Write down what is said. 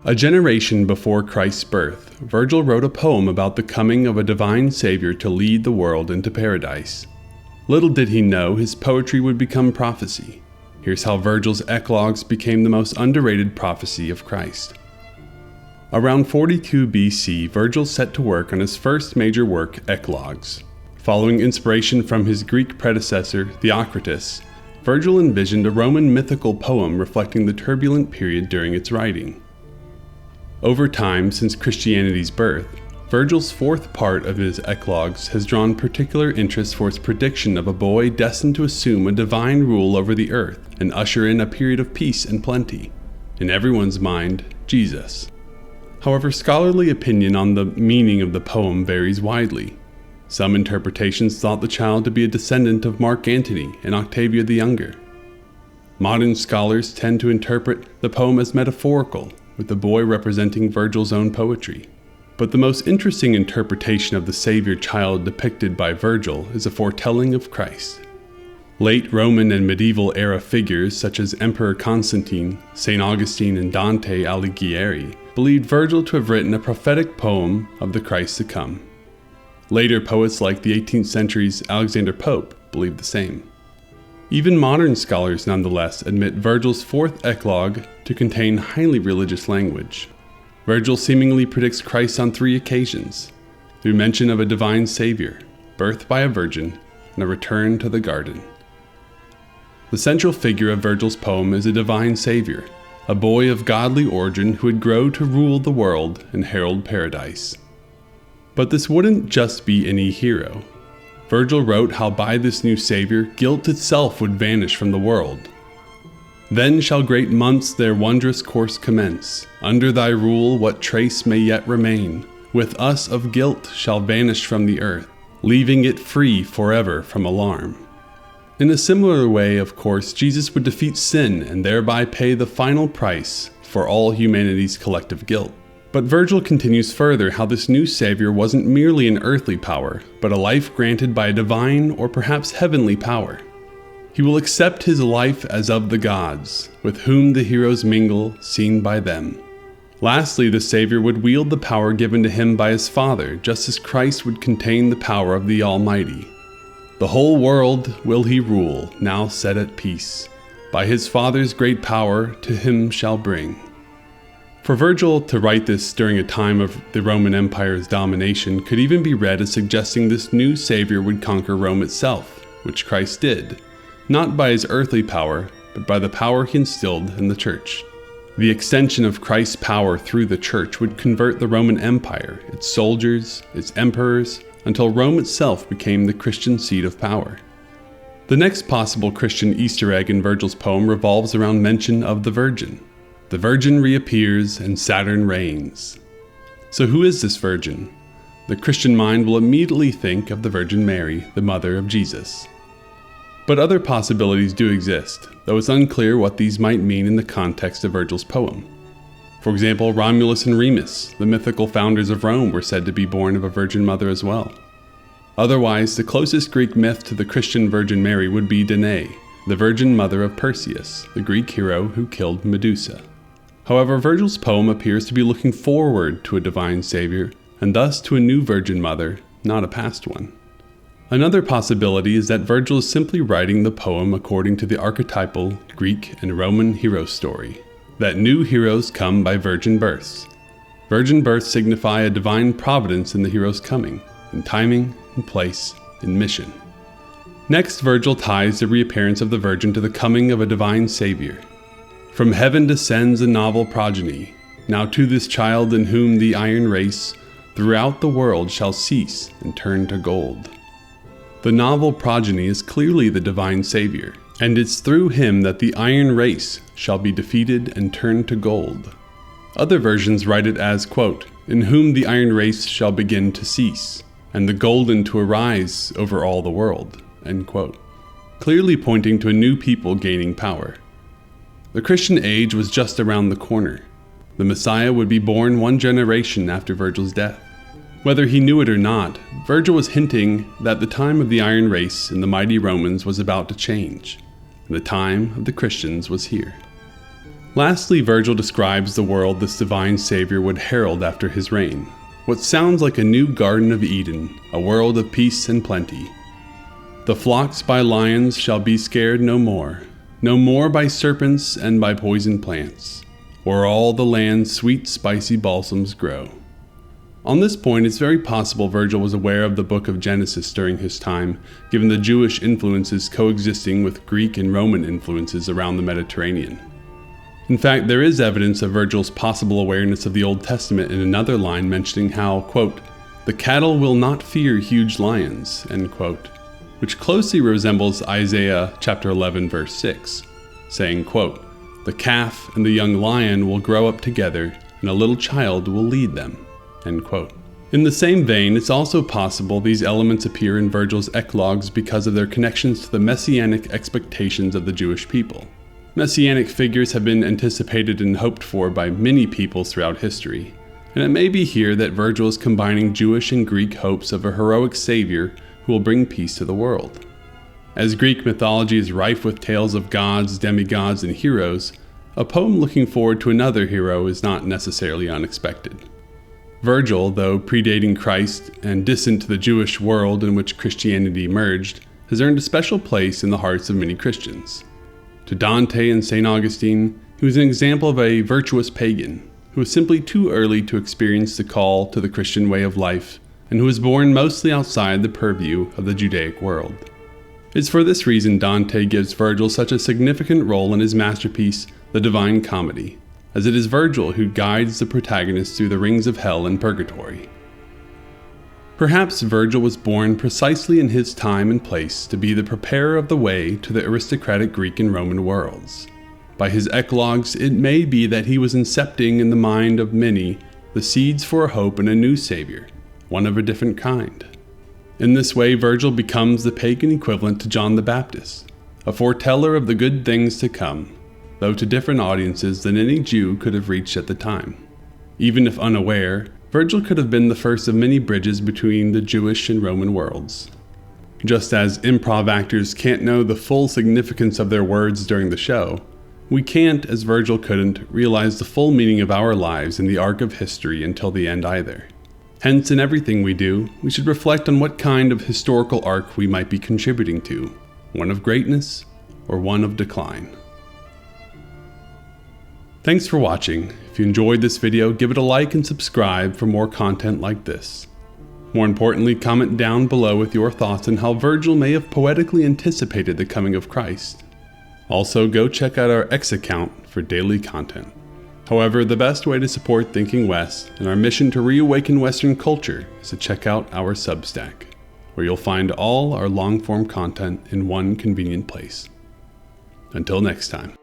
A generation before Christ's birth, Virgil wrote a poem about the coming of a divine Savior to lead the world into paradise. Little did he know his poetry would become prophecy. Here's how Virgil's Eclogues became the most underrated prophecy of Christ. Around 42 BC, Virgil set to work on his first major work, Eclogues. Following inspiration from his Greek predecessor, Theocritus, Virgil envisioned a Roman mythical poem reflecting the turbulent period during its writing. Over time, since Christianity's birth, Virgil's fourth part of his Eclogues has drawn particular interest for its prediction of a boy destined to assume a divine rule over the earth and usher in a period of peace and plenty. In everyone's mind, Jesus. However, scholarly opinion on the meaning of the poem varies widely. Some interpretations thought the child to be a descendant of Mark Antony and Octavia the Younger. Modern scholars tend to interpret the poem as metaphorical, with the boy representing Virgil's own poetry. But the most interesting interpretation of the Savior child depicted by Virgil is a foretelling of Christ. Late Roman and medieval era figures such as Emperor Constantine, St. Augustine, and Dante Alighieri believed Virgil to have written a prophetic poem of the Christ to come. Later poets like the 18th century's Alexander Pope believed the same. Even modern scholars nonetheless admit Virgil's fourth eclogue to contain highly religious language. Virgil seemingly predicts Christ on 3 occasions, through mention of a divine Savior, birth by a virgin, and a return to the garden. The central figure of Virgil's poem is a divine Savior, a boy of godly origin who would grow to rule the world and herald paradise. But this wouldn't just be any hero. Virgil wrote how by this new Savior, guilt itself would vanish from the world. Then shall great months their wondrous course commence. Under thy rule what trace may yet remain, with us of guilt shall vanish from the earth, leaving it free forever from alarm. In a similar way, of course, Jesus would defeat sin and thereby pay the final price for all humanity's collective guilt. But Virgil continues further how this new Savior wasn't merely an earthly power, but a life granted by a divine or perhaps heavenly power. He will accept his life as of the gods, with whom the heroes mingle, seen by them. Lastly, the Savior would wield the power given to him by his Father, just as Christ would contain the power of the Almighty. The whole world will he rule, now set at peace. By his Father's great power to him shall bring. For Virgil to write this during a time of the Roman Empire's domination could even be read as suggesting this new Savior would conquer Rome itself, which Christ did, not by his earthly power, but by the power he instilled in the Church. The extension of Christ's power through the Church would convert the Roman Empire, its soldiers, its emperors, until Rome itself became the Christian seat of power. The next possible Christian Easter egg in Virgil's poem revolves around mention of the Virgin. The Virgin reappears and Saturn reigns. So who is this Virgin? The Christian mind will immediately think of the Virgin Mary, the mother of Jesus. But other possibilities do exist, though it's unclear what these might mean in the context of Virgil's poem. For example, Romulus and Remus, the mythical founders of Rome, were said to be born of a virgin mother as well. Otherwise, the closest Greek myth to the Christian Virgin Mary would be Danae, the virgin mother of Perseus, the Greek hero who killed Medusa. However, Virgil's poem appears to be looking forward to a divine Savior, and thus to a new Virgin Mother, not a past one. Another possibility is that Virgil is simply writing the poem according to the archetypal Greek and Roman hero story, that new heroes come by virgin births. Virgin births signify a divine providence in the hero's coming, in timing, in place, in mission. Next, Virgil ties the reappearance of the Virgin to the coming of a divine Savior. From heaven descends a novel progeny, now to this child in whom the iron race throughout the world shall cease and turn to gold. The novel progeny is clearly the divine Savior, and it's through him that the iron race shall be defeated and turned to gold. Other versions write it as, quote, in whom the iron race shall begin to cease, and the golden to arise over all the world, end quote, clearly pointing to a new people gaining power. The Christian age was just around the corner. The Messiah would be born 1 generation after Virgil's death. Whether he knew it or not, Virgil was hinting that the time of the iron race in the mighty Romans was about to change, and the time of the Christians was here. Lastly, Virgil describes the world this divine Savior would herald after his reign. What sounds like a new Garden of Eden, a world of peace and plenty. The flocks by lions shall be scared no more by serpents and by poison plants, o'er all the land sweet spicy balsams grow. On this point, it's very possible Virgil was aware of the book of Genesis during his time, given the Jewish influences coexisting with Greek and Roman influences around the Mediterranean. In fact, there is evidence of Virgil's possible awareness of the Old Testament in another line mentioning how, quote, "the cattle will not fear huge lions," end quote, which closely resembles Isaiah chapter 11 verse 6, saying, quote, "the calf and the young lion will grow up together, and a little child will lead them," end quote. In the same vein, it's also possible these elements appear in Virgil's Eclogues because of their connections to the messianic expectations of the Jewish people. Messianic figures have been anticipated and hoped for by many peoples throughout history, and it may be here that Virgil is combining Jewish and Greek hopes of a heroic savior who will bring peace to the world. As Greek mythology is rife with tales of gods, demigods, and heroes, a poem looking forward to another hero is not necessarily unexpected. Virgil, though predating Christ and distant to the Jewish world in which Christianity emerged, has earned a special place in the hearts of many Christians. To Dante and St. Augustine, he was an example of a virtuous pagan, who was simply too early to experience the call to the Christian way of life, and who was born mostly outside the purview of the Judaic world. It's for this reason Dante gives Virgil such a significant role in his masterpiece, The Divine Comedy, as it is Virgil who guides the protagonist through the rings of hell and purgatory. Perhaps Virgil was born precisely in his time and place to be the preparer of the way to the aristocratic Greek and Roman worlds. By his Eclogues, it may be that he was incepting in the mind of many the seeds for a hope in a new savior, one of a different kind. In this way, Virgil becomes the pagan equivalent to John the Baptist, a foreteller of the good things to come, though to different audiences than any Jew could have reached at the time. Even if unaware, Virgil could have been the first of many bridges between the Jewish and Roman worlds. Just as improv actors can't know the full significance of their words during the show, we can't, as Virgil couldn't, realize the full meaning of our lives in the arc of history until the end either. Hence, in everything we do, we should reflect on what kind of historical arc we might be contributing to, one of greatness or one of decline. Thanks for watching. If you enjoyed this video, give it a like and subscribe for more content like this. More importantly, comment down below with your thoughts on how Virgil may have poetically anticipated the coming of Christ. Also, go check out our X account for daily content. However, the best way to support Thinking West and our mission to reawaken Western culture is to check out our Substack, where you'll find all our long-form content in one convenient place. Until next time.